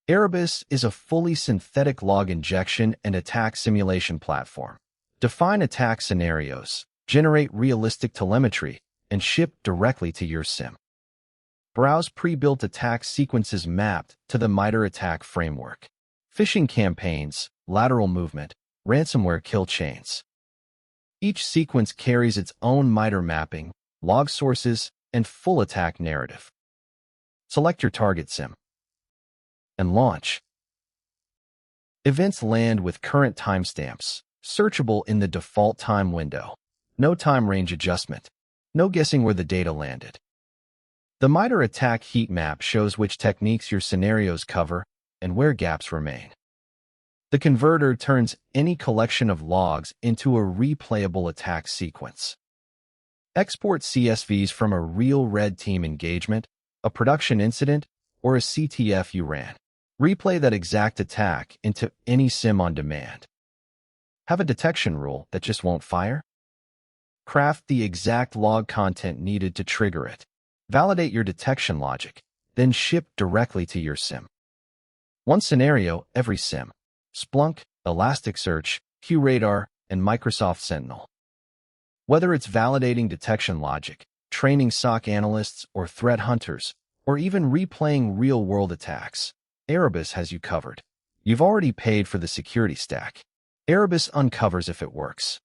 Erebus is a fully synthetic log injection and attack simulation platform. Define attack scenarios, generate realistic telemetry, and ship directly to your SIEM. Browse pre-built attack sequences mapped to the MITRE ATT&CK framework. Phishing campaigns, lateral movement, ransomware kill chains. Each sequence carries its own MITRE mapping, log sources, and full attack narrative. Select your target SIEM and launch. Events land with current timestamps, searchable in the default time window. No time range adjustment. No guessing where the data landed. The MITRE ATT&CK heat map shows which techniques your scenarios cover and where gaps remain. The converter turns any collection of logs into a replayable attack sequence. Export CSVs from a real red team engagement, a production incident, or a CTF you ran. Replay that exact attack into any SIEM on demand. Have a detection rule that just won't fire? Craft the exact log content needed to trigger it. Validate your detection logic, then ship directly to your SIEM. One scenario, every SIEM. Splunk, Elasticsearch, QRadar, and Microsoft Sentinel. Whether it's validating detection logic, training SOC analysts or threat hunters, or even replaying real-world attacks, Erebus has you covered. You've already paid for the security stack. Erebus uncovers if it works.